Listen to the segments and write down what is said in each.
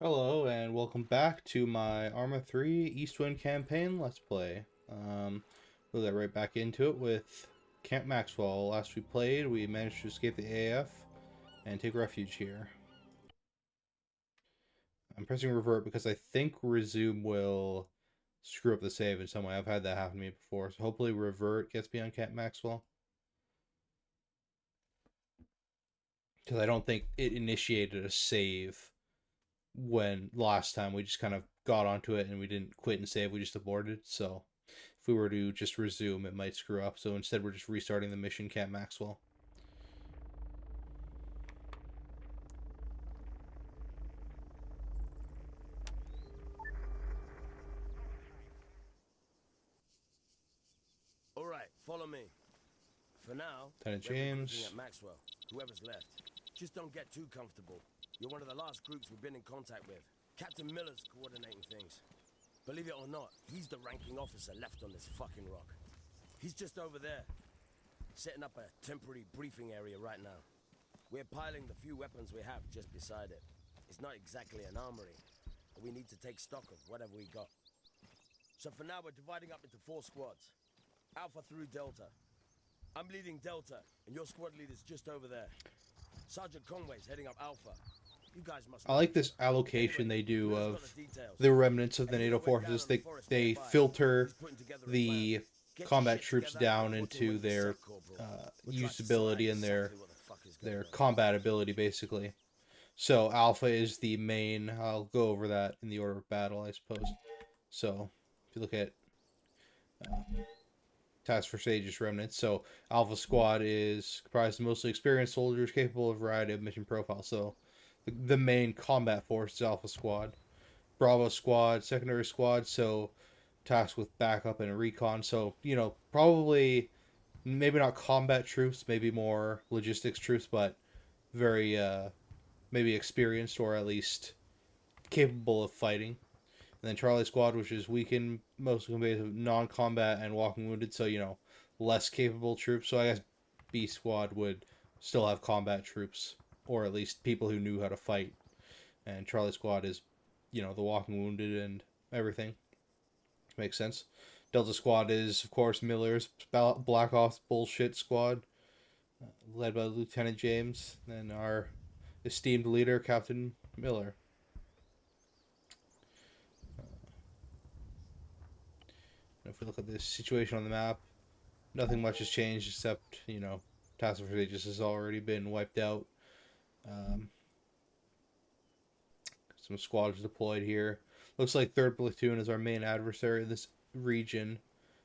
Hello and welcome back to my Arma 3 Eastwind campaign Let's Play. We'll get right back into it with Camp Maxwell. Last we played, we managed to escape the AF and take refuge here. I'm pressing revert because I think resume will screw up the save in some way. I've had that happen to me before, so hopefully revert gets me on Camp Maxwell. Because I don't think it initiated a save when last time we just kind of got onto it and we didn't quit and save, we just aborted. So if we were to just resume, it might screw up. So instead, we're just restarting the mission, Camp Maxwell. All right, follow me. For now, Lieutenant we're regrouping James. at Maxwell. Whoever's left. Just don't get too comfortable. You're one of the last groups we've been in contact with. Captain Miller's coordinating things. Believe it or not, he's the ranking officer left on this fucking rock. He's just over there, setting up a temporary briefing area right now. We're piling the few weapons we have just beside it. It's not exactly an armory, but we need to take stock of whatever we got. So for now, we're dividing up into 4 squads. Alpha through Delta. I'm leading Delta, and your squad leader's just over there. Sergeant Conway's heading up Alpha. You guys must I know like each this other. allocation Anyway, they do Miller's got of the details. the remnants of A the hit NATO went down forces. on the forest They nearby. filter He's putting together a plan. the Get your combat shit troops together and down report to him into when you're their set, Corporal. We'll try to usability decide and their exactly what the fuck is going on. combat ability, basically. So Alpha is the main. I'll go over that in the order of battle, I suppose. So if you look at Task Force Aegis Remnants, so Alpha Squad is comprised of mostly experienced soldiers capable of a variety of mission profiles. So the main combat force is Alpha Squad. Bravo Squad, Secondary Squad, so tasked with backup and recon. So, probably maybe not combat troops, maybe more logistics troops, but very maybe experienced or at least capable of fighting. And then Charlie Squad, which is weakened, mostly composed of non-combat and walking wounded, so less capable troops. So I guess B Squad would still have combat troops, or at least people who knew how to fight. And Charlie Squad is, the walking wounded and everything. Makes sense. Delta Squad is, of course, Miller's Black Ops bullshit squad, led by Lieutenant James, and our esteemed leader, Captain Miller. If we look at this situation on the map, nothing much has changed except, Task Force Aegis has already been wiped out. Um, some squads deployed here. Looks like 3rd Platoon is our main adversary in this region.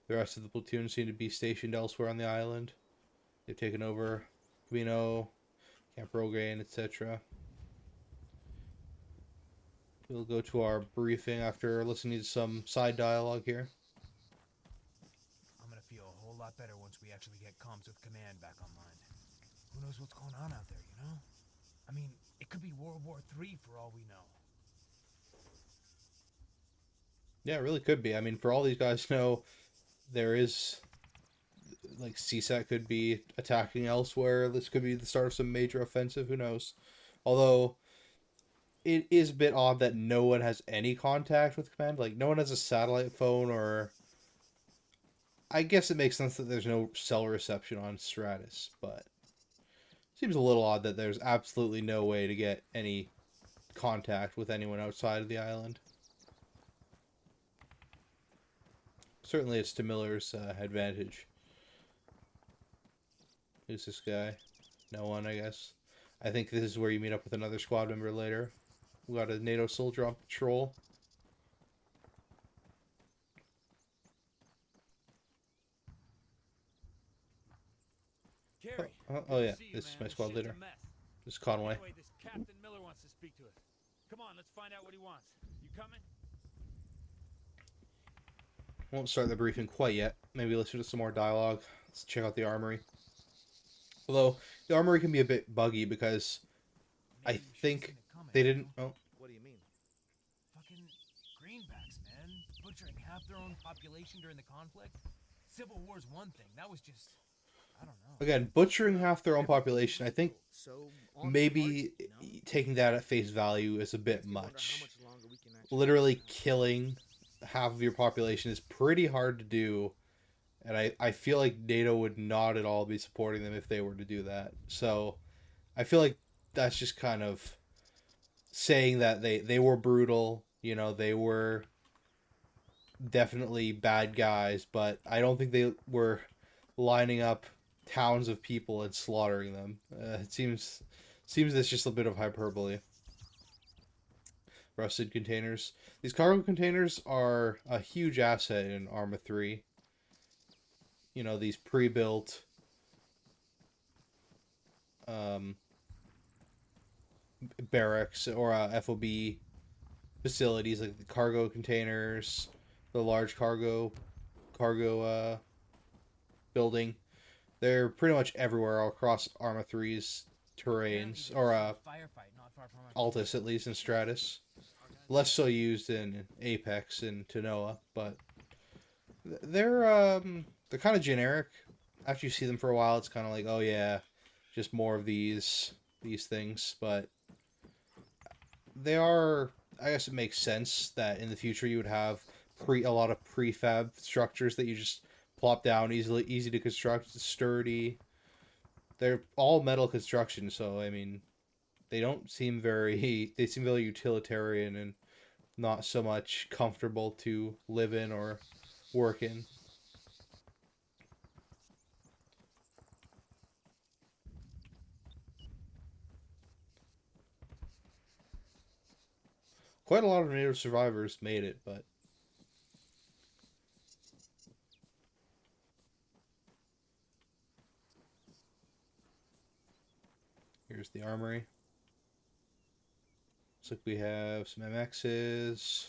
The rest of the platoons seem to be stationed elsewhere on the island. They've taken over Camino, Camp Rogaine, etc. We'll go to our briefing after listening to some side dialogue here. I'm gonna feel a whole lot better once we actually get comms with command back online. Who knows what's going on out there, you know? I mean, it could be World War III for all we know. Yeah, it really could be. I mean, for all these guys know, there is, like, CSAT could be attacking elsewhere. This could be the start of some major offensive. Who knows? Although, it is a bit odd that no one has any contact with command. Like, no one has a satellite phone, or I guess it makes sense that there's no cell reception on Stratus, but seems a little odd that there's absolutely no way to get any contact with anyone outside of the island. Certainly it's to Miller's advantage. Who's this guy? No one, I guess. I think this is where you meet up with another squad member later. We got a NATO soldier on patrol. Carrie, Oh good yeah, to see you, this is man. my This squad shit's leader. a mess. This is Conway. Anyway, this Captain Miller wants to speak to us. Come on, let's find out what he wants. You coming? Won't start the briefing quite yet. Maybe listen to some more dialogue. Let's check out the armory. Although, the armory can be a bit buggy because I Maybe you should've think seen it coming, they you didn't... know? Oh, What do you mean? Fucking greenbacks, man. Butchering half their own population during the conflict. Civil War's one thing. That was just, I don't know. Again, butchering half their own Everything's population, I think legal, so on the maybe target, you know? taking that at face value is a bit Makes me wonder how much. much longer we can actually Literally hold out. killing half of your population is pretty hard to do, and I feel like NATO would not at all be supporting them if they were to do that. So I feel like that's just kind of saying that they were brutal, you know, they were definitely bad guys, but I don't think they were lining up towns of people and slaughtering them. It seems that's just a bit of hyperbole. Rusted containers. These cargo containers are a huge asset in Arma 3. You know, these pre-built um, barracks or FOB facilities, like the cargo containers, the large cargo building. They're pretty much everywhere all across Arma 3's Apparently terrains, there's or a firefight not far from our Altus at least, in Stratus. Less so used in Apex and Tanoa, but they're kind of generic. After you see them for a while, it's kind of like, oh yeah, just more of these things. But they are, I guess it makes sense that in the future you would have a lot of prefab structures that you just plop down easy to construct, sturdy. They're all metal construction, so I mean, they don't seem very they seem very utilitarian and not so much comfortable to live in or work in. Quite a lot of native survivors made it, but here's the armory. Looks like we have some MXs,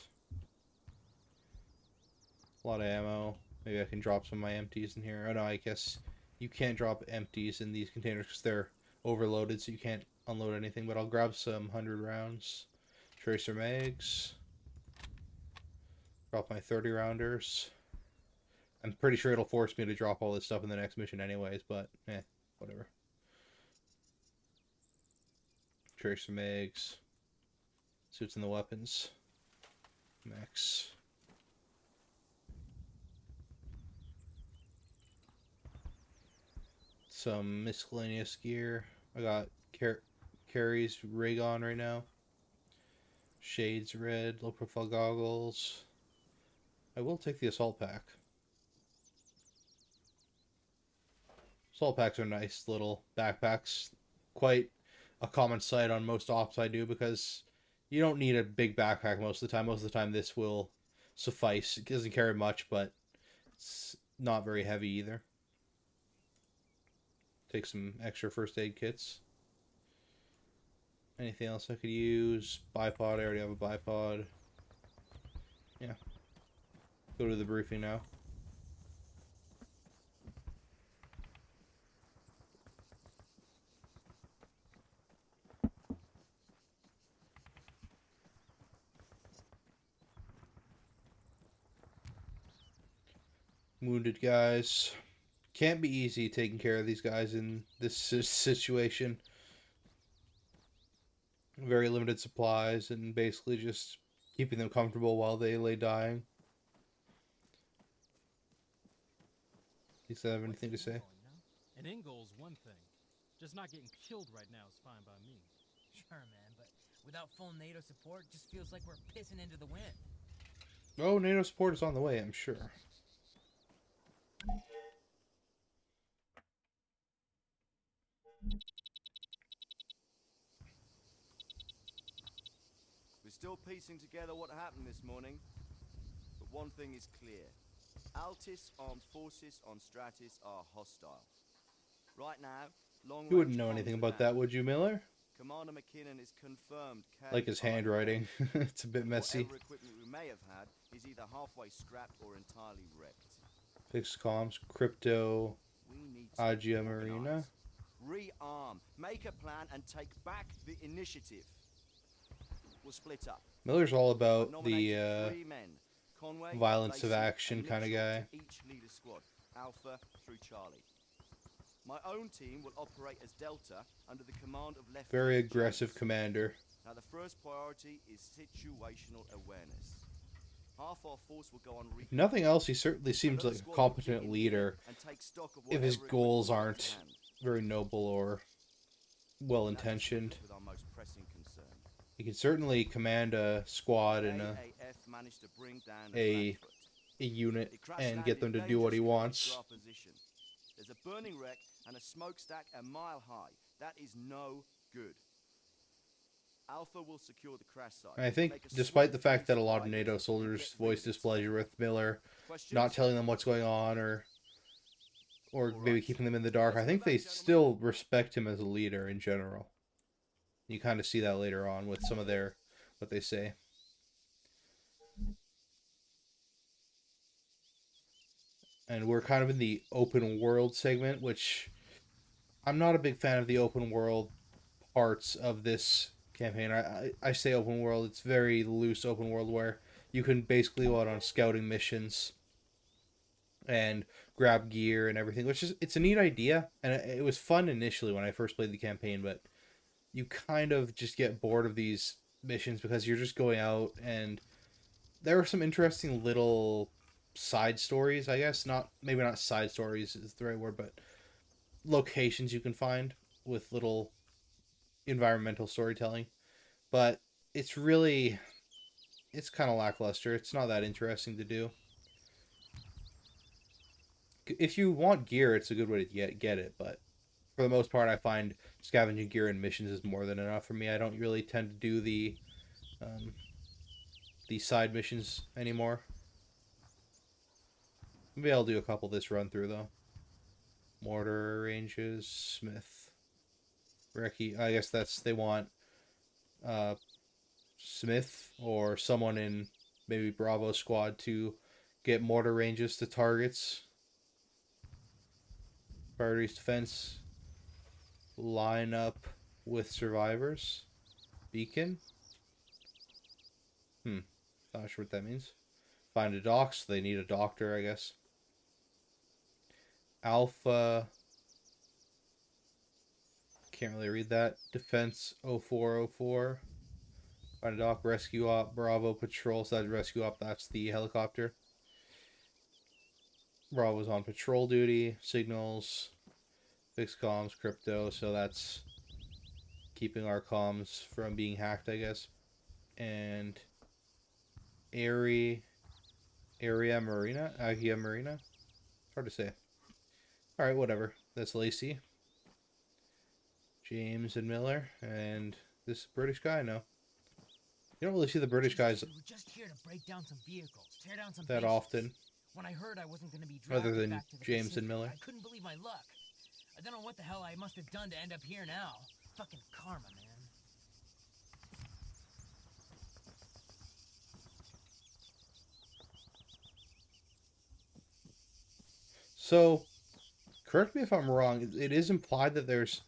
a lot of ammo. Maybe I can drop some of my empties in here. Oh no, I guess you can't drop empties in these containers because they're overloaded, so you can't unload anything. But I'll grab some 100 rounds. Tracer mags. Drop my 30 rounders. I'm pretty sure it'll force me to drop all this stuff in the next mission anyways, but whatever. Tracer mags. Suits and the weapons. Max. Some miscellaneous gear. I got Carrie's rig on right now. Shades red, low profile goggles. I will take the assault pack. Assault packs are nice little backpacks. Quite a common sight on most ops I do because you don't need a big backpack most of the time. Most of the time this will suffice. It doesn't carry much, but it's not very heavy either. Take some extra first aid kits. Anything else I could use? Bipod, I already have a bipod. Yeah. Go to the briefing now. Wounded guys. Can't be easy taking care of these guys in this situation. Very limited supplies and basically just keeping them comfortable while they lay dying. Does that have anything to say? An end goal's one thing. Just not getting killed right now is fine by me. Sure, man, but without full NATO support, just feels like we're pissing into the wind. Oh, NATO support is on the way, I'm sure. We're still piecing together what happened this morning, but one thing is clear. Altis armed forces on Stratus are hostile. Right now, You wouldn't know anything about that, would you, Miller? Commander McKinnon is confirmed Like his handwriting. It's a bit messy. Whatever equipment we may have had is either halfway scrapped or entirely wrecked. Fixed comms, crypto, We need to Agia Marina. rearm, make a plan, and take back the initiative. We'll split up. Miller's all I've about nominated the 3 men. Conway, violence of Lacey, action and kind of Mitchell guy. to each lead a squad, Alpha through Charlie. My own team will operate as Delta under the command of Lieutenant Very aggressive James. commander. Now, the first priority is situational awareness. Half our force will go on recon. If nothing else, he certainly seems Another like a squad will kick competent in leader and take stock of if his whatever goals equipment we have to aren't hand. very noble or well That just leaves intentioned. us with our most pressing concern. He can certainly command a squad and AAF managed to bring down a Blackfoot. unit It crash and get them landed to do what he dangerously close wants. to our position. There's a burning wreck and a smokestack a mile high. That is no good. Alpha will secure the crash site. And I think, Make a despite the swift fact that a lot of strike NATO and soldiers get voiced rid of it. displeasure with Miller, Questions? not telling them what's going on, or All maybe right. keeping them in the dark, Let's I go think back, they gentlemen. still respect him as a leader in general. You kind of see that later on with some of what they say. And we're kind of in the open world segment, which I'm not a big fan of the open world parts of this campaign. I say open world, it's very loose open world where you can basically go out on scouting missions and grab gear and everything, which is, it's a neat idea, and it was fun initially when I first played the campaign, but you kind of just get bored of these missions because you're just going out, and there are some interesting little side stories, I guess. Maybe not side stories is the right word, but locations you can find with little environmental storytelling. But it's kind of lackluster. It's not that interesting to do. If you want gear, it's a good way to get it, but for the most part, I find scavenging gear in missions is more than enough for me. I don't really tend to do um, the side missions anymore. Maybe I'll do a couple this run through though. Mortar ranges, Smith, Recce. I guess they want Smith or someone in maybe Bravo squad to get mortar ranges to targets. Priorities defense. Line up with survivors. Beacon. Not sure what that means. Find a doc, so they need a doctor, I guess. Alpha. Can't really read that. Defense 0404. Find a doc, rescue op, Bravo patrol. So that's rescue op, that's the helicopter. Bravo's on patrol duty. Signals. Fix comms, crypto. So that's keeping our comms from being hacked, I guess. And Agia Marina. Hard to say. Alright, whatever. That's Lacey. James and Miller. And this British guy? No. You don't really see the British guys We were just here to break down some vehicles, tear down some that bases. often. When I heard I wasn't going to be Other drafted than back to the James Pacific, and Miller. I couldn't believe my luck. I don't know what the hell I must have done to end up here now. Fucking karma, man. So, correct me if I'm wrong. It is implied that there's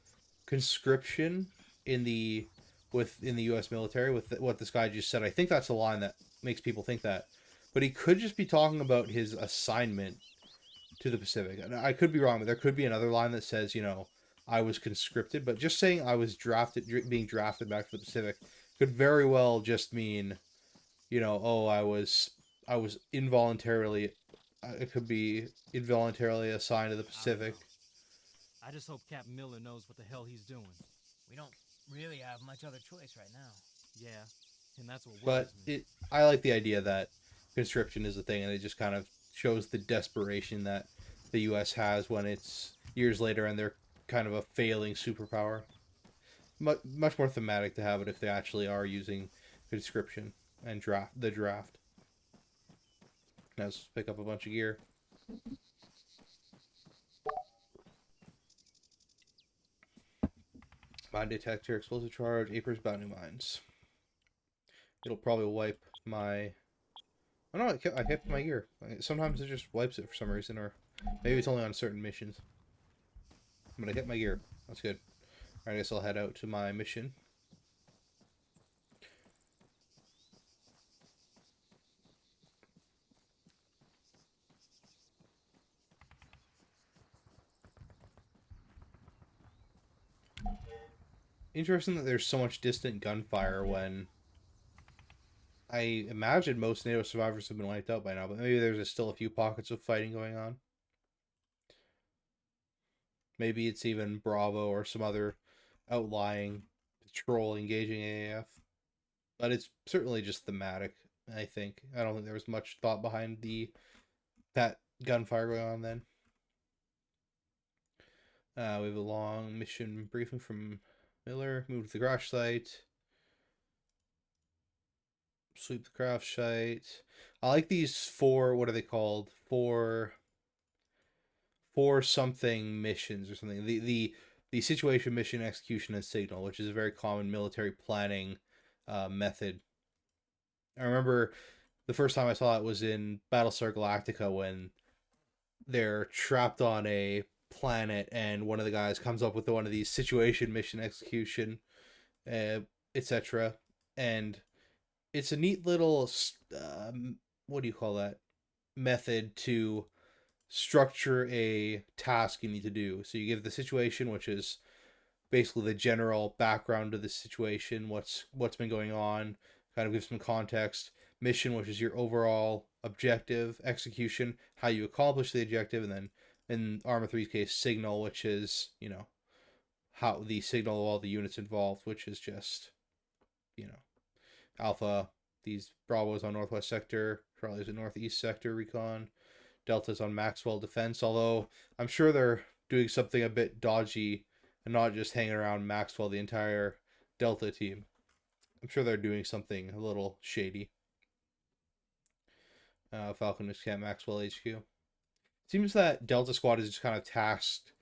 conscription in the U.S. military with what this guy just said. I think that's the line that makes people think that, but he could just be talking about his assignment to the Pacific. And I could be wrong, but there could be another line that says, I was conscripted. But just saying I was being drafted back to the Pacific, could very well just mean, oh, I was involuntarily. It could be involuntarily assigned to the Pacific. I just hope Captain Miller knows what the hell he's doing. We don't really have much other choice right now. Yeah, and that's what But worries me. I like the idea that conscription is a thing, and it just kind of shows the desperation that the U.S. has when it's years later and they're kind of a failing superpower. Much more thematic to have it if they actually are using conscription and the draft. Now let's pick up a bunch of gear. Mine detector, explosive charge, Apers bounty mines. It'll probably wipe my... Oh no, I kept my gear. Sometimes it just wipes it for some reason, or maybe it's only on certain missions. But I kept my gear. That's good. Alright, I guess I'll head out to my mission. Interesting that there's so much distant gunfire when I imagine most NATO survivors have been wiped out by now, but maybe there's still a few pockets of fighting going on. Maybe it's even Bravo or some other outlying patrol engaging AAF. But it's certainly just thematic, I think. I don't think there was much thought behind that gunfire going on then. We have a long mission briefing from Miller. Move to the crash site. Sweep the crash site. I like these four, what are they called? Four something missions or something. The situation, mission, execution, and signal, which is a very common military planning method. I remember the first time I saw it was in Battlestar Galactica when they're trapped on a planet and one of the guys comes up with one of these situation, mission, execution, etc. And it's a neat little, what do you call that? Method to structure a task you need to do. So you give the situation, which is basically the general background of the situation, what's been going on, kind of give some context. Mission, which is your overall objective. Execution, how you accomplish the objective. And then in Arma 3's case, signal, which is, you know, how the signal of all the units involved, which is just, you know, Alpha, these Bravos on Northwest Sector, Charlie's in Northeast Sector recon, Delta's on Maxwell Defense, although I'm sure they're doing something a bit dodgy and not just hanging around Maxwell the entire Delta team. I'm sure they're doing something a little shady. Falcon is Camp Maxwell HQ. Seems that Delta Squad is just kind of tasked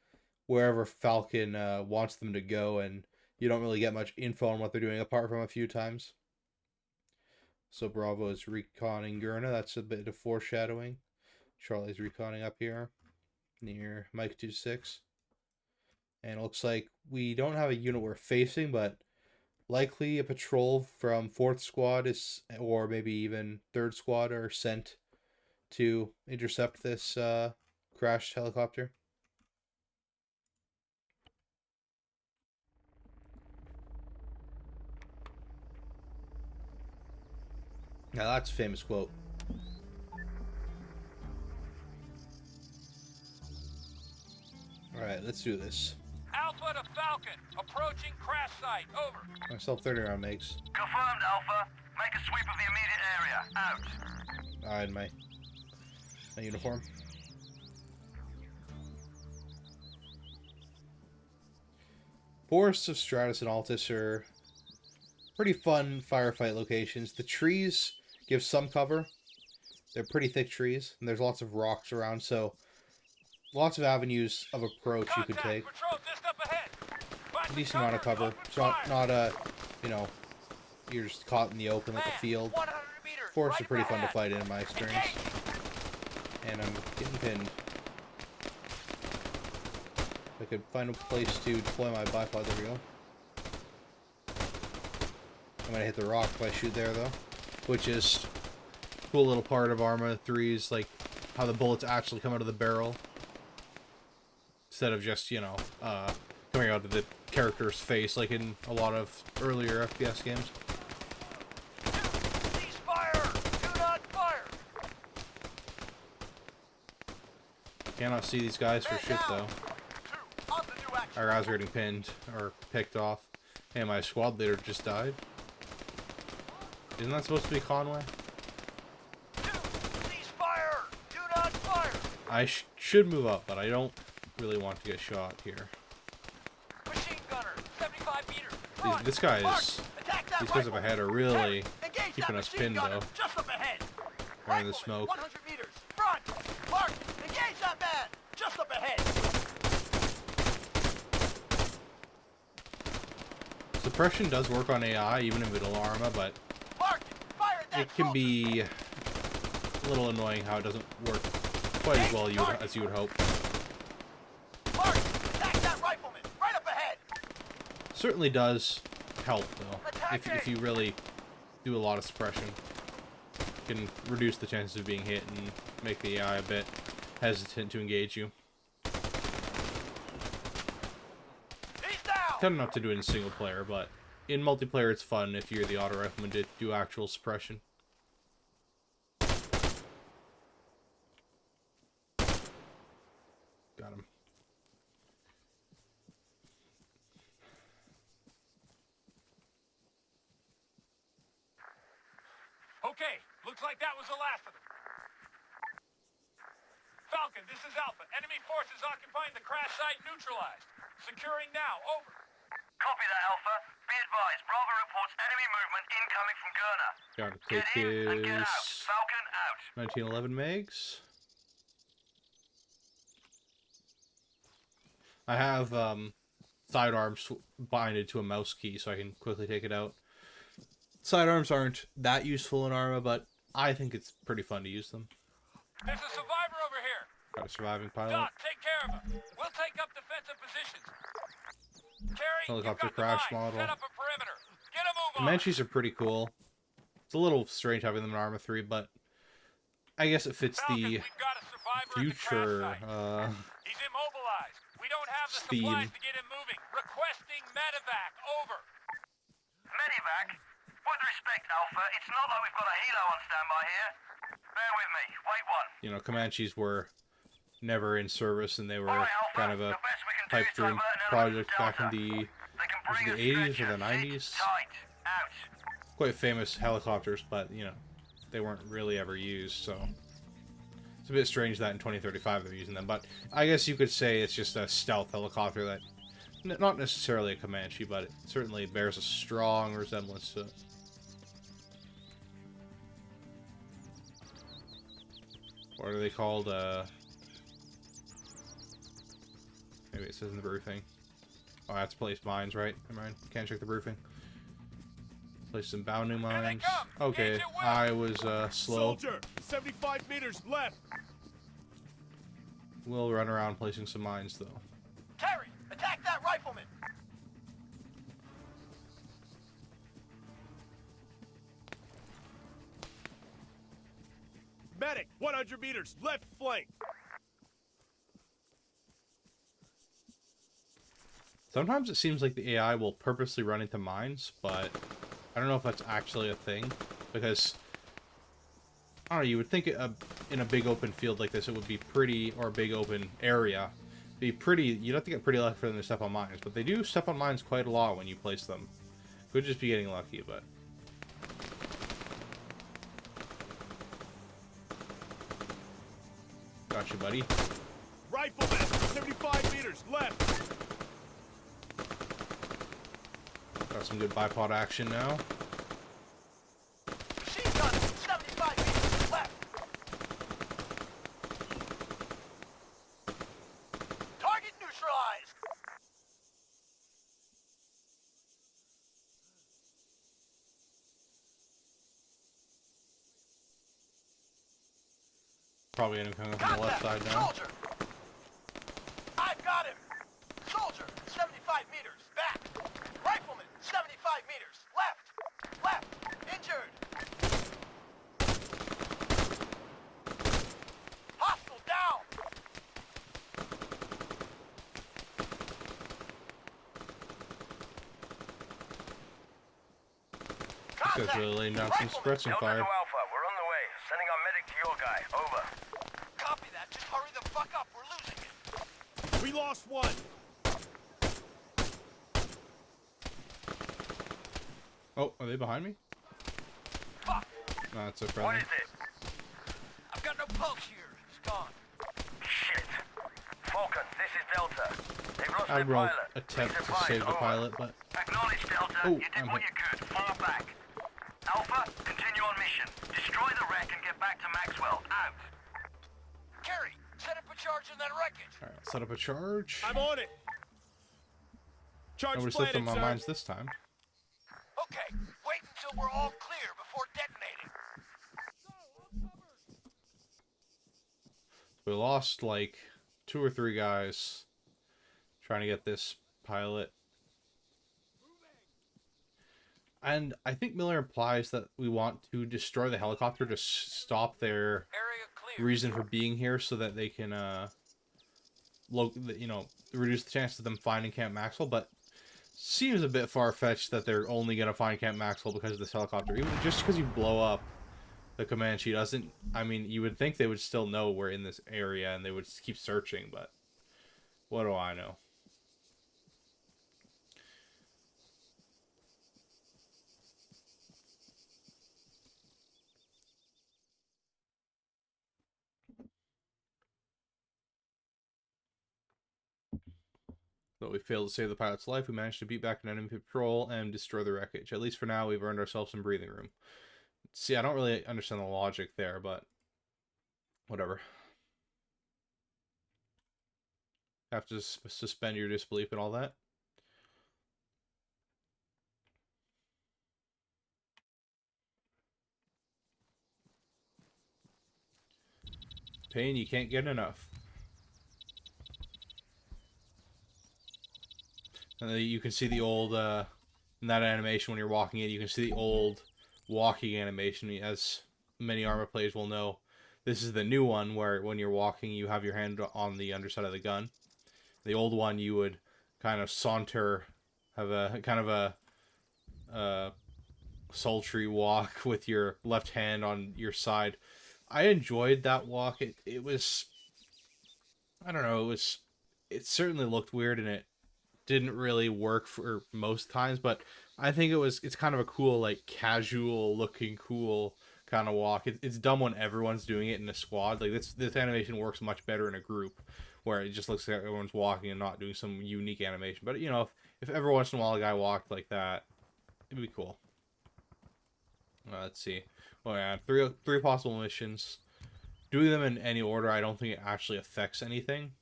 wherever Falcon wants them to go, and you don't really get much info on what they're doing apart from a few times. So Bravo is reconning Gurna. That's a bit of foreshadowing. Charlie's reconning up here near Mike 26. And it looks like we don't have a unit we're facing, but likely a patrol from 4th Squad is, or maybe even 3rd Squad are sent to intercept this crashed helicopter. Now that's a famous quote. Alright, let's do this. Alpha to Falcon, approaching crash site, over. Myself 30 round makes. Confirmed, Alpha. Make a sweep of the immediate area. Out. I had my uniform. Forests of Stratus and Altus are pretty fun firefight locations. The trees give some cover. They're pretty thick trees, and there's lots of rocks around, so lots of avenues of approach you could take. A decent amount of cover. It's not a, you know, you're just caught in the open like a field. Forests are pretty fun to fight in my experience. And I'm getting pinned. If I could find a place to deploy my bipod, there we go. I'm gonna hit the rock if I shoot there though. Which is a cool little part of Arma 3's, like, how the bullets actually come out of the barrel. Instead of just, you know, coming out of the character's face like in a lot of earlier FPS games. Cease fire! Do not fire! Cannot see these guys for shit though. Our guys are getting pinned or picked off. And my squad leader just died. Isn't that supposed to be Conway? Cease fire! Do not fire! I should move up, but I don't really want to get shot here. Machine gunner, 75 meters. These guys up ahead are really keeping us pinned though. Just up ahead. They're in the smoke. 100 meters. Front. Mark. Engage that man. Just up ahead. Suppression does work on AI, even in middle Arma, but it can be a little annoying how it doesn't work quite as well as you would hope. Mark, attack that rifleman. Right up ahead. Certainly does help though, if you really do a lot of suppression. It can reduce the chances of being hit and make the AI a bit hesitant to engage you. He's down. tend not to do it in single player, but in multiplayer it's fun if you're the auto rifleman to do actual suppression. Got him. Okay, looks like that was the last of them. Falcon, this is Alpha. Enemy forces occupying the crash site neutralized. Securing now. Over. Copy that, Alpha. Be advised, Bravo reports enemy movement incoming from Gurner. Gotta Get take in and get his out. Falcon out. 1911 megs. I have sidearms binded to a mouse key, so I can quickly take it out. Sidearms aren't that useful in Arma, but I think it's pretty fun to use them. There's a survivor over here. Got a surviving pilot. Doc, take care of him. We'll take up defensive positions. Terry, Helicopter you've got crash the mine. model. Set up a perimeter. Get a move on. Comanches are pretty cool. It's a little strange having them in Arma 3, but I guess it fits Falcon, the we've got a survivor future at the crash site. He's immobilized. We don't have the theme. supplies to get him moving. Requesting medevac. Over. Medivac? With respect, Alpha, it's not like we've got a helo on standby here. Bear with me. Wait one. You know, Comanches were never in service, and they were All right, Alpha. kind of a The best we can do pipe is dream divert an element project from back in Delta. the They can was bring it a the 80s or stretcher. the 90s. Sit tight. Out. Quite famous helicopters, but you know, they weren't really ever used, so it's a bit strange that in 2035 they're using them. But I guess you could say it's just a stealth helicopter that, not necessarily a Comanche, but it certainly bears a strong resemblance to it. What are they called? Maybe it says in the briefing. Oh, that's place mines, right? Never mind. Can't check the briefing. Place some bounding mines. Okay, I was slow. Soldier, 75 meters left. We'll run around placing some mines, though. Terry, attack that rifleman. Medic, 100 meters left flank. Sometimes it seems like the AI will purposely run into mines, but I don't know if that's actually a thing, because I don't know, you would think in a big open field like this it would be pretty, or a big open area, be pretty, you'd have to get pretty lucky for them to step on mines, but they do step on mines quite a lot when you place them. Could just be getting lucky, but... Gotcha, buddy. Rifleman, 75 meters left. Got some good bipod action now. Machine gun, 75 meters left. Target neutralized. Probably gonna come up on the left side now. Soldier. I've got him. Soldier, 75 meters back. Rifleman, 75 meters left. Left. Injured. Hostile down. This guy's really laying down some suppressing Delta fire. to Alpha, we're on the way. Sending our medic to your guy. Over. Copy that. Just hurry the fuck up. We're losing it. We lost one. Oh, are they behind me? Fuck. No, it's a What friendly. is it? I've got no pulse here. It's gone. Shit. Falcon, this is Delta. They've lost their Admiral pilot. attempt Please to advise. save the Over. pilot, but Acknowledge, Delta. Oh, You did I'm what hit. you could. Fall back. Alpha, continue on mission. Destroy the wreck and get back to Maxwell. Out. Carrie, set up a charge in that wreckage. alright, set up a charge. I'm on it. Charge Nobody slipped planted, them on sir. mines this time. Okay, wait until we're all clear before detonating. We lost like 2 or 3 guys trying to get this pilot. And I think Miller implies that we want to destroy the helicopter to stop their Area clear. reason for being here, so that they can, reduce the chance of them finding Camp Maxwell. But Seems a bit far-fetched that they're only going to find Camp Maxwell because of this helicopter. Even just because you blow up the Comanche doesn't... I mean, you would think they would still know we're in this area and they would keep searching, but what do I know? Though we failed to save the pilot's life, we managed to beat back an enemy patrol and destroy the wreckage. At least for now, we've earned ourselves some breathing room. See, I don't really understand the logic there, but whatever. Have to suspend your disbelief and all that. Pain you can't get enough. And you can see the old, in that animation when you're walking in, you can see the old walking animation. As many Arma players will know, this is the new one where when you're walking, you have your hand on the underside of the gun. The old one, you would kind of saunter, have a kind of a sultry walk with your left hand on your side. I enjoyed that walk. It was, I don't know, it certainly looked weird and it didn't really work for most times, but I think it's kind of a cool, like, casual looking cool kind of walk. It's dumb when everyone's doing it in a squad. Like, this animation works much better in a group where it just looks like everyone's walking and not doing some unique animation. But, you know, if every once in a while a guy walked like that, it'd be cool. Let's see. Well, yeah, three possible missions. Doing them in any order, I don't think it actually affects anything.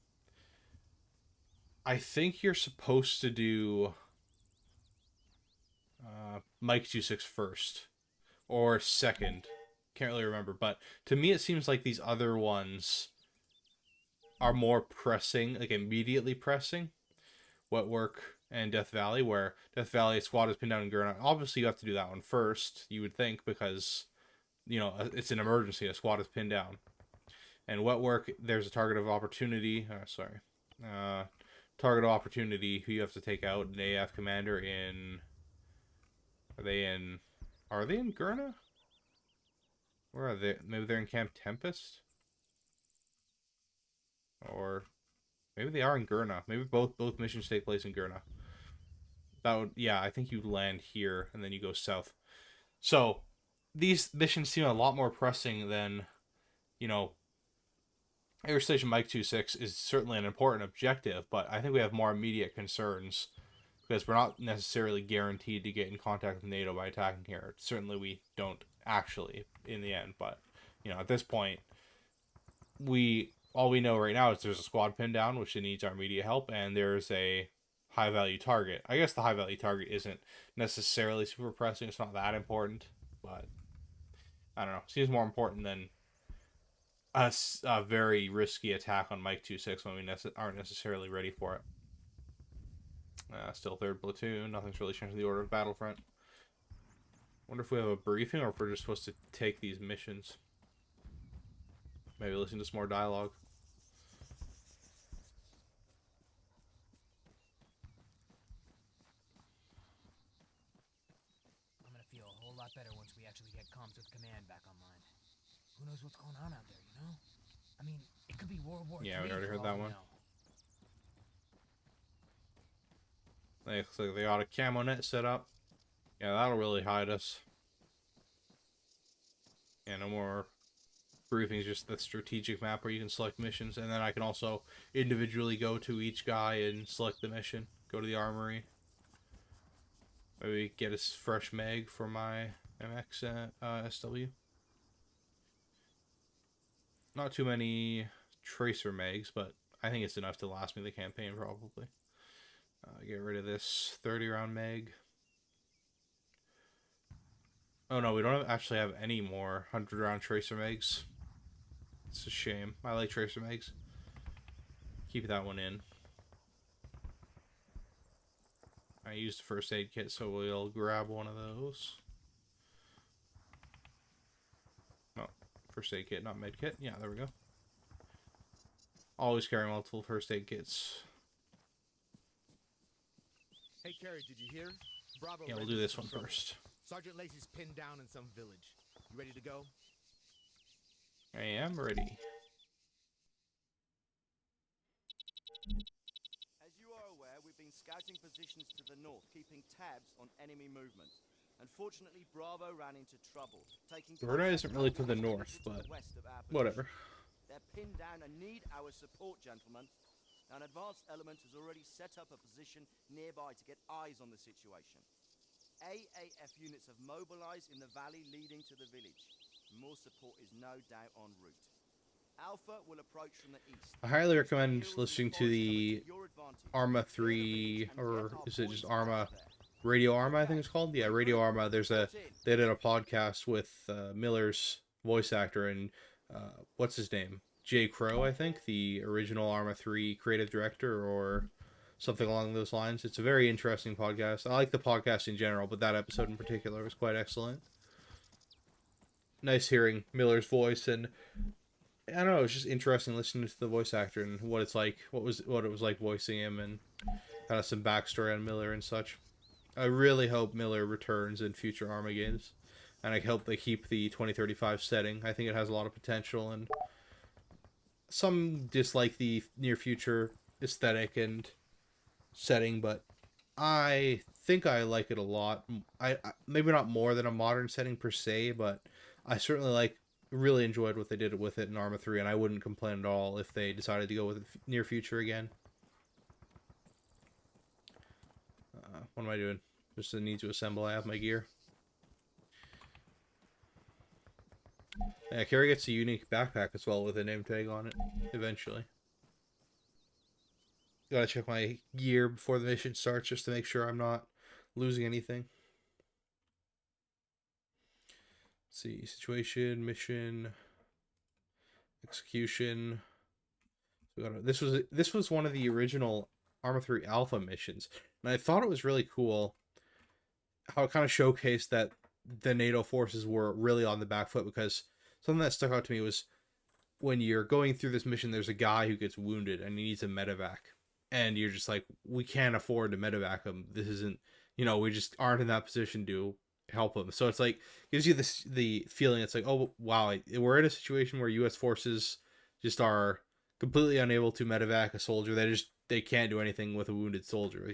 I think you're supposed to do Mike 26 first or second. Can't really remember, but to me it seems like these other ones are more pressing, like immediately pressing. Wetwork and Death Valley, where Death Valley squad is pinned down in Gurna. Obviously, you have to do that one first, you would think, because, you know, it's an emergency. A squad is pinned down. And Wetwork, there's a target of opportunity. Target of opportunity who you have to take out. An AF commander in... Are they in Gurna? Where are they? Maybe they're in Camp Tempest? Or maybe they are in Gurna. Maybe both missions take place in Gurna. That would, yeah, I think you land here and then you go south. So these missions seem a lot more pressing than, you know, Air Station Mike 26 is certainly an important objective, but I think we have more immediate concerns because we're not necessarily guaranteed to get in contact with NATO by attacking here. Certainly we don't actually in the end, but, you know, at this point, all we know right now is there's a squad pinned down, which needs our immediate help, and there's a high-value target. I guess the high-value target isn't necessarily super pressing. It's not that important, but I don't know. Seems more important than a very risky attack on Mike 26 when we aren't necessarily ready for it. Still third platoon. Nothing's really changed the order of Battlefront. Wonder if we have a briefing or if we're just supposed to take these missions. Maybe listen to some more dialogue. I'm gonna feel a whole lot better once we actually get comms with command back online. Who knows what's going on out there, you know? I mean, it could be World War III. Yeah, we already heard for that all we one. know. Looks like they got a camo net set up. Yeah, that'll really hide us. Yeah, no more briefings, just the strategic map where you can select missions, and then I can also individually go to each guy and select the mission. Go to the armory. Maybe get a fresh mag for my MX SW. Not too many tracer mags, but I think it's enough to last me the campaign, probably. Get rid of this 30-round mag. Oh no, we don't actually have any more 100-round tracer mags. It's a shame. I like tracer mags. Keep that one in. I used the first aid kit, so we'll grab one of those. No, first aid kit, not med kit. Yeah, there we go. Always carry multiple first aid kits. Hey, Carrie, did you hear? Bravo. Yeah, we'll ready do for this some one trouble. first. Sergeant Lacey's pinned down in some village. You ready to go? I am ready. As you are aware, we've been scouting positions to the north, keeping tabs on enemy movement. Unfortunately, Bravo ran into trouble, taking Verna contact isn't really to the with north, to but the west of our whatever. position. They're pinned down and need our support, gentlemen. An advanced element has already set up a position nearby to get eyes on the situation. AAF units have mobilized in the valley leading to the village. More support is no doubt en route. Alpha will approach from the east. I highly The recommend hills and listening to forest cover the your advantage. Arma Clear the village 3, and or get our is it just boys Arma? out there. Radio Arma, I think it's called. Yeah, Radio Arma. They did a podcast with Miller's voice actor and what's his name? Jay Crow, I think, the original Arma 3 creative director or something along those lines. It's a very interesting podcast. I like the podcast in general, but that episode in particular was quite excellent. Nice hearing Miller's voice, and I don't know, it's just interesting listening to the voice actor and what it's like, what it was like voicing him, and kind of some backstory on Miller and such. I really hope Miller returns in future Arma games, and I hope they keep the 2035 setting. I think it has a lot of potential, and some dislike the near future aesthetic and setting, but I think I like it a lot. I maybe not more than a modern setting per se, but I certainly really enjoyed what they did with it in Arma 3, and I wouldn't complain at all if they decided to go with it near future again. What am I doing? Just a need to assemble. I have my gear. Yeah, Carrie gets a unique backpack as well with a name tag on it, eventually. Gotta check my gear before the mission starts just to make sure I'm not losing anything. Let's see, situation, mission, execution. This was one of the original Arma 3 Alpha missions, and I thought it was really cool how it kind of showcased that the NATO forces were really on the back foot, because something that stuck out to me was when you're going through this mission, there's a guy who gets wounded and he needs a medevac, and you're just like, we can't afford to medevac him. This isn't, we just aren't in that position to help him. So it's like, gives you the feeling, it's like, oh wow, we're in a situation where U.S. forces just are completely unable to medevac a soldier. They can't do anything with a wounded soldier.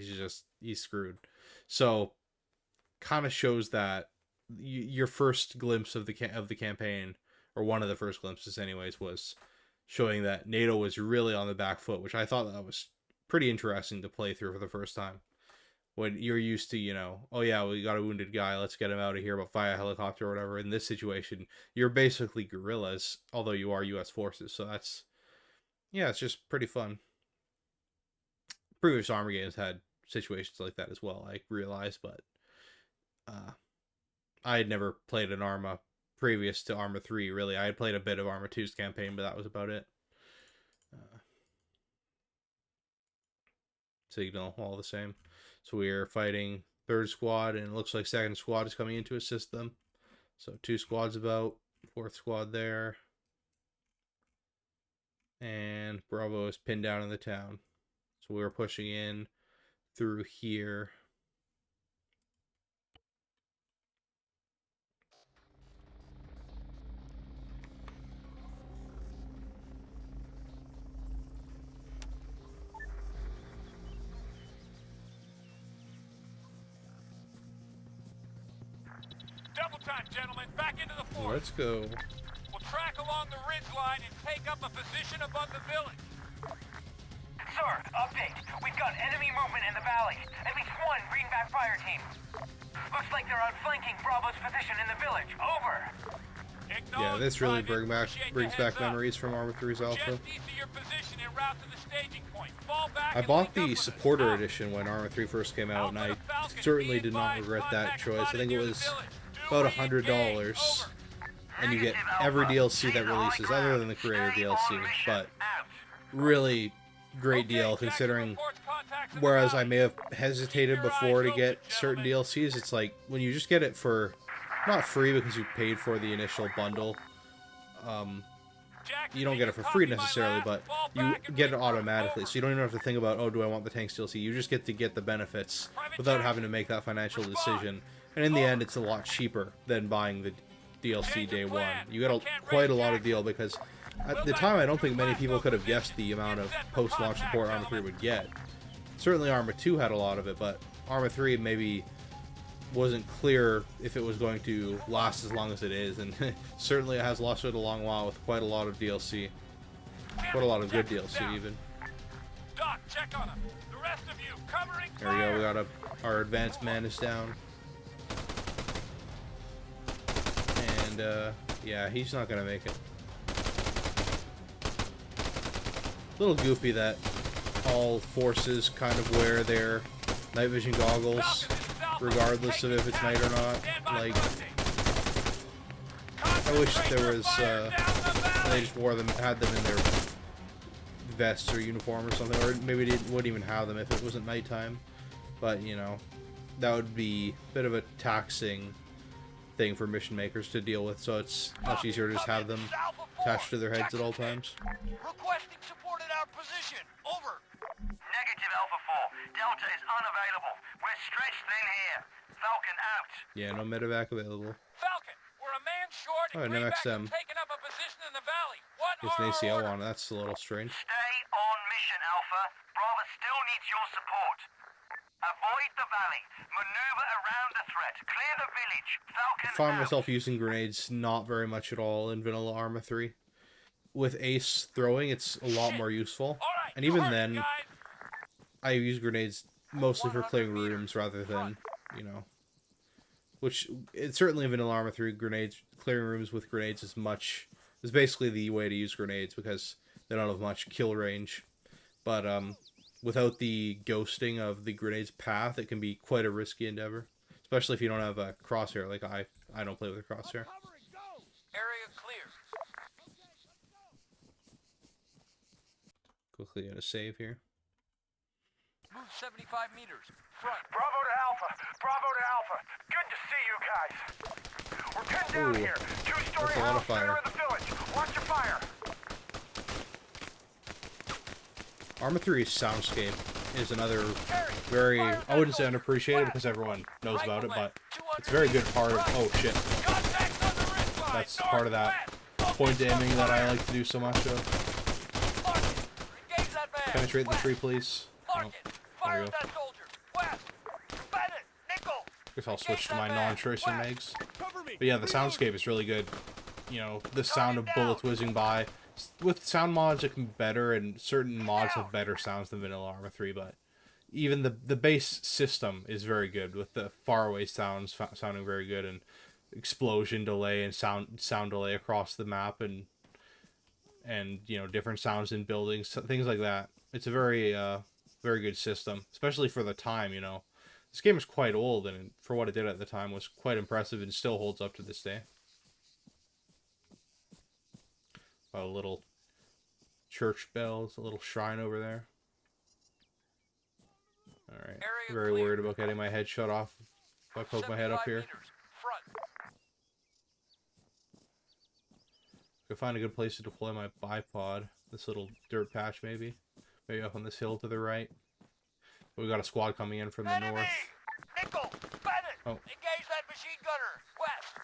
He's screwed. So kind of shows that your first glimpse of the campaign, or one of the first glimpses anyways, was showing that NATO was really on the back foot, which I thought that was pretty interesting to play through for the first time. When you're used to, oh yeah, we got a wounded guy, let's get him out of here, but via helicopter or whatever. In this situation, you're basically guerrillas, although you are U.S. forces. So it's just pretty fun. Previous Arma games had situations like that as well, I realized, but I had never played an Arma previous to Arma 3, really. I had played a bit of Arma 2's campaign, but that was about it. Signal, all the same. So we are fighting 3rd squad, and it looks like 2nd squad is coming in to assist them. So 2 squads about, 4th squad there. And Bravo is pinned down in the town. So we are pushing in through here. Double time, gentlemen. Back into the fort. Let's go. We'll track along the ridge line and take up a position above the village. Sir, update. We've got enemy movement in the valley. At least one greenback fire team. Looks like they're outflanking Bravo's position in the village. Over. Yeah, this really brings back memories from Arma 3's Alpha. I bought the supporter edition when Arma 3 first came out, and I certainly did not regret that choice. I think it was about $100, and you get every DLC that releases other than the creator DLC, but really great deal considering, whereas I may have hesitated before to get certain DLCs, it's like when you just get it for not free because you paid for the initial bundle, you don't get it for free necessarily, but you get it automatically. So you don't even have to think about, oh, do I want the tanks DLC? You just get to get the benefits without having to make that financial decision. And in the end, it's a lot cheaper than buying the DLC day one. You get quite a lot of deal because at the time, I don't think many people could have guessed the amount of post-launch support Arma 3 would get. Certainly Arma 2 had a lot of it, but Arma 3 maybe wasn't clear if it was going to last as long as it is, and certainly it has lasted a long while with quite a lot of DLC. Quite a lot of good DLC, even. Doc, check on him. The rest of you, covering There we go, we got our advanced man is down. And, yeah, he's not gonna make it. A little goofy that all forces kind of wear their night vision goggles, regardless of if it's night or not. Like, I wish there was, they just wore them, had them in their vests or uniform or something, or maybe they wouldn't even have them if it wasn't nighttime. But, you know, that would be a bit of a taxing thing for mission makers to deal with, so it's much easier to just have them attached to their heads at all times. Requesting support at our position. Over. Negative Alpha 4. Delta is unavailable. We're stretched thin here. Falcon out. Yeah, no medevac available. Falcon, we're a man short Oh, and an Greenback MXM. have taken up a position in the valley. What It's an are ACL our on it, that's a little strange. Stay on mission, Alpha. Bravo still needs your support. Avoid the valley. Maneuver around the threat. Clear the village. Falcon I find out. myself using grenades not very much at all in vanilla Arma 3. With Ace throwing, it's a lot more useful. Alright, And even you heard it, then, guys. I use grenades mostly for clearing rooms rather than, you know... Which, it's certainly in vanilla Arma 3, grenades, clearing rooms with grenades is basically the way to use grenades because they don't have much kill range. But, without the ghosting of the grenade's path, it can be quite a risky endeavor. Especially if you don't have a crosshair, like I don't play with a crosshair. Area clear. Quickly gonna save here. Move 75 meters. Front. Bravo to Alpha. Bravo to Alpha. Good to see you guys. We're pinned down Ooh, here. Two-story that's a lot of house, center fire. of the village. Watch your fire. Arma 3's soundscape is another very, I wouldn't say unappreciated because everyone knows about it, but it's a very good part of, oh shit, that's part of that point aiming that I like to do so much of. Penetrate the tree, please. Oh, there we go. Guess I'll switch to my non-tracer mags. But yeah, the soundscape is really good. You know, the sound of bullets whizzing by. With sound mods, it can be better, and certain mods have better sounds than vanilla Arma 3, but even the base system is very good, with the faraway sounds sounding very good, and explosion delay and sound delay across the map, and you know, different sounds in buildings, things like that. It's a very very good system, especially for the time. You know, this game is quite old, and for what it did at the time was quite impressive, and still holds up to this day. A little church bells, a little shrine over there. Alright, very worried about getting my head shut off if I poke my head up here. Could find a good place to deploy my bipod. This little dirt patch, maybe. Maybe up on this hill to the right. But we got a squad coming in from the north. Nickel. Bennett. Oh. Engage that machine gunner. West.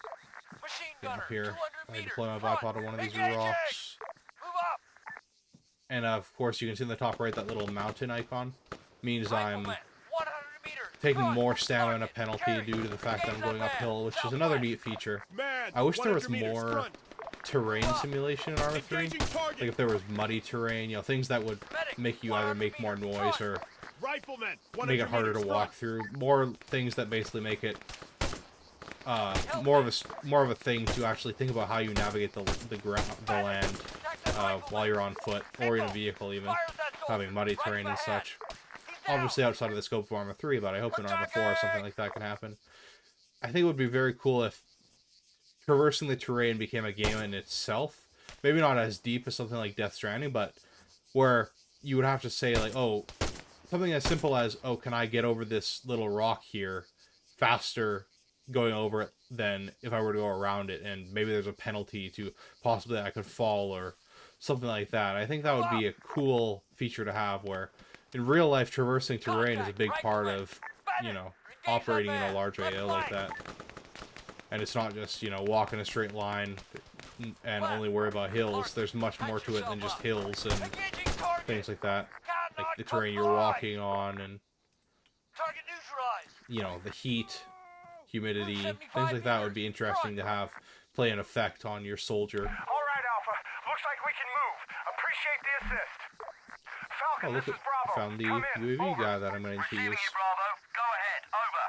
Machine Get gunner. up here. 200 I meters. deploy my Front. bipod on one of these Engaging. rocks. Move up. And of course, you can see in the top right that little mountain icon. Means I'm Rifleman. 100 meters. taking Front. more stamina Target. penalty Carry. due to the fact that I'm Engage going that uphill, man. which is another Southwest. neat feature. Man, I wish there was 100 meters more front. terrain simulation in Arma 3. Engaging target. Like if there was muddy terrain, you know, things that would Medic. make you either make more noise or Rifleman. make it harder to walk through. More things that basically make it more of a thing to actually think about how you navigate the land while you're on foot or in a vehicle, even having muddy terrain and such. Obviously outside of the scope of Arma 3, but I hope in Arma 4 something like that can happen. I think it would be very cool if traversing the terrain became a game in itself. Maybe not as deep as something like Death Stranding, but where you would have to say, like, oh, something as simple as, oh, can I get over this little rock here faster going over it than if I were to go around it, and maybe there's a penalty to possibly I could fall or something like that. I think that would be a cool feature to have, where in real life traversing terrain is a big part of, you know, operating in a large AO like that. And it's not just, you know, walk in a straight line and only worry about hills. There's much more to it than just hills and things like that. Like the terrain you're walking on, and, you know, the heat, humidity, things like that would be interesting to have play an effect on your soldier. All right, Alpha. Looks like we can move. Appreciate the assist. Falcon, Oh, look this at, is Bravo. found the Come in. UAV Over. guy that I'm going to Receiving use. you, Bravo. Go ahead. Over.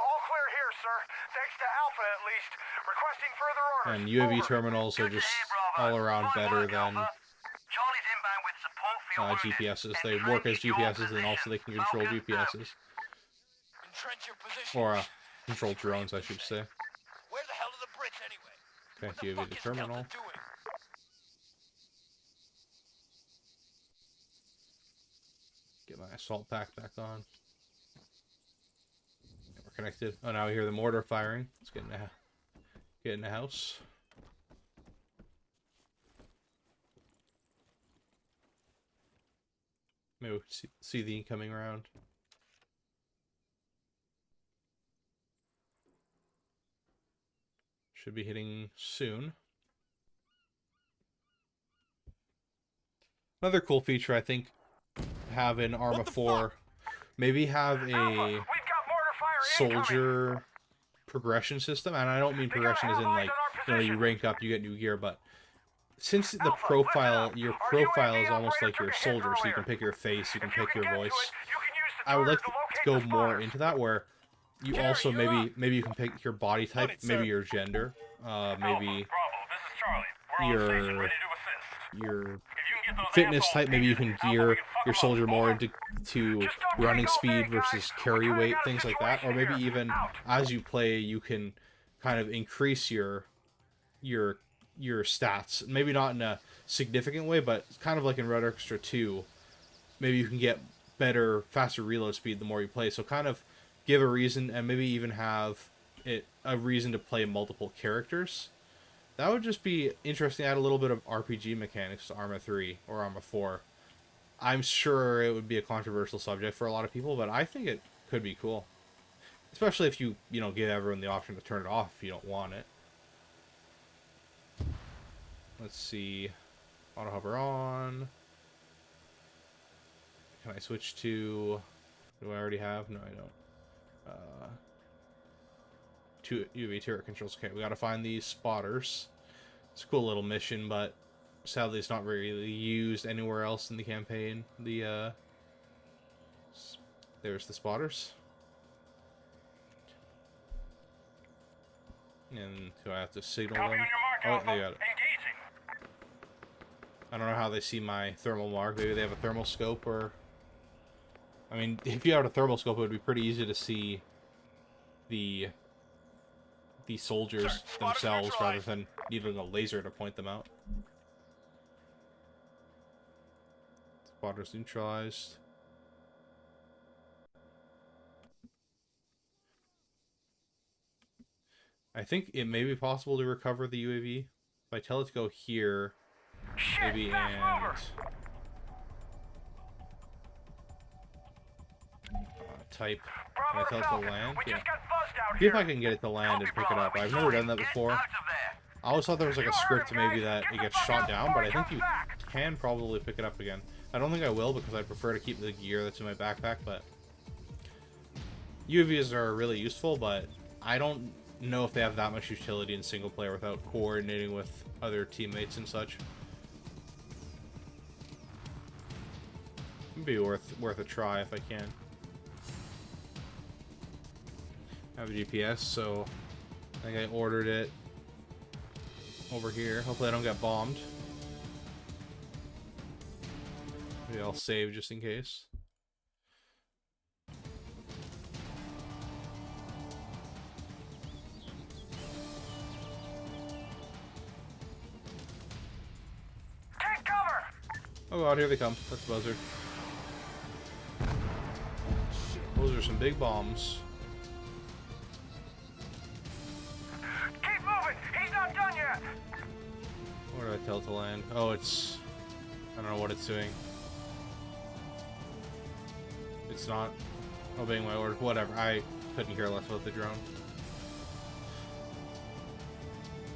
All clear here, sir. Thanks to Alpha, at least. Requesting further orders. And UAV Over. terminals are Good to just hear, Bravo. all around Fine better work, than Alpha. Charlie's inbound with support for your wounded. GPSs. And They try work and as get your GPSs, and also position. they can control Falcon, GPSs. Entrench your position. Or control drones, I should say. Where the hell are the Brits anyway? Okay, What the UAV fuck to is terminal. Delta doing? Get my assault pack back on. Yeah, we're connected. Oh, now we hear the mortar firing. Let's get in the house. Maybe we can see the incoming round. Should be hitting soon. Another cool feature, I think, have in Arma 4, maybe have Alpha, a we've got mortar fire incoming. soldier progression system. And I don't mean progression as in, like, you know, you rank up, you get new gear, but since the profile, your profile is almost like your soldier, so you can pick your face, you can pick your voice. I would like to go more into that, where you also maybe you can pick your body type, maybe your gender, maybe your fitness type. Maybe you can gear your soldier more into running speed versus carry weight, things like that. Or maybe even as you play, you can kind of increase your stats. Maybe not in a significant way, but kind of like in Red Extra 2. Maybe you can get better, faster reload speed the more you play. So kind of give a reason, and maybe even have a reason to play multiple characters. That would just be interesting. Add a little bit of RPG mechanics to Arma 3 or Arma 4. I'm sure it would be a controversial subject for a lot of people, but I think it could be cool. Especially if you know, give everyone the option to turn it off if you don't want it. Let's see. Auto hover on. Can I switch to... Do I already have? No, I don't. Two UV turret controls. Okay, we gotta find these spotters. It's a cool little mission, but sadly it's not really used anywhere else in the campaign. There's the spotters. And do I have to signal them? Oh, they got it. I don't know how they see my thermal mark. Maybe they have a thermal scope, or... I mean, if you had a thermal scope, it would be pretty easy to see the soldiers themselves rather than needing a laser to point them out. Spotters neutralized. I think it may be possible to recover the UAV. If I tell it to go here, maybe, and... type. Can I tell it to land? Yeah. See if I can get it to land and pick it up. I've never done that before. I always thought there was like a script maybe that it gets shot down, but I think you can probably pick it up again. I don't think I will, because I prefer to keep the gear that's in my backpack, but... UAVs are really useful, but I don't know if they have that much utility in single player without coordinating with other teammates and such. It'd be worth a try if I can. I have a GPS, so I think I ordered it over here. Hopefully I don't get bombed. Maybe I'll save just in case. Take cover! Oh god, here they come. That's Buzzard. Those are some big bombs. Keep moving! He's not done yet! Where do I tell it to land? Oh, it's... I don't know what it's doing. It's not obeying my orders. Whatever. I couldn't care less about the drone.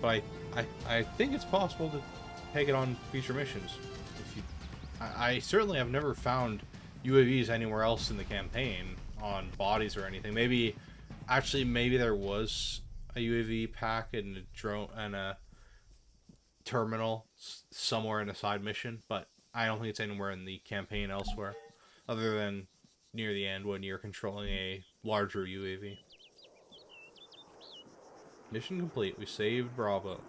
But I think it's possible to take it on future missions. If you, I certainly have never found UAVs anywhere else in the campaign on bodies or anything. Maybe, actually, maybe there was a UAV pack and a drone and a terminal somewhere in a side mission, but I don't think it's anywhere in the campaign elsewhere, other than near the end when you're controlling a larger UAV. Mission complete. We saved Bravo.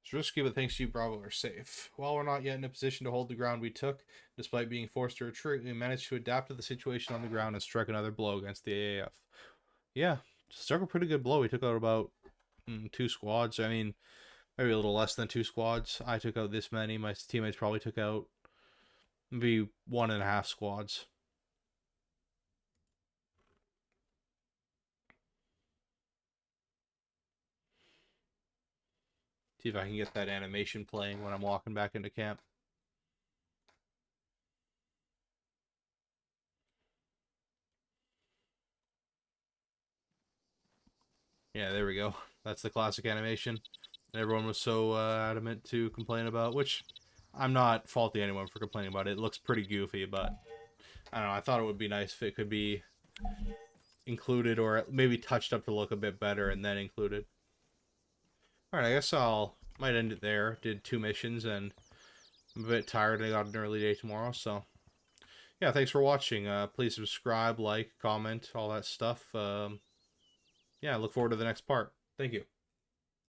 It's risky, but thanks to you, Bravo are safe. While we're not yet in a position to hold the ground we took, despite being forced to retreat, we managed to adapt to the situation on the ground and strike another blow against the AAF. Yeah, struck a pretty good blow. We took out about 2 squads. I mean, maybe a little less than 2 squads. I took out this many. My teammates probably took out maybe 1.5 squads. See if I can get that animation playing when I'm walking back into camp. Yeah, there we go. That's the classic animation. Everyone was so adamant to complain about, which I'm not faulting anyone for complaining about it. It looks pretty goofy, but I don't know. I thought it would be nice if it could be included or maybe touched up to look a bit better and then included. Alright, I guess might end it there. Did 2 missions and I'm a bit tired. I got an early day tomorrow, so yeah, thanks for watching. Please subscribe, like, comment, all that stuff. Yeah, I look forward to the next part. Thank you.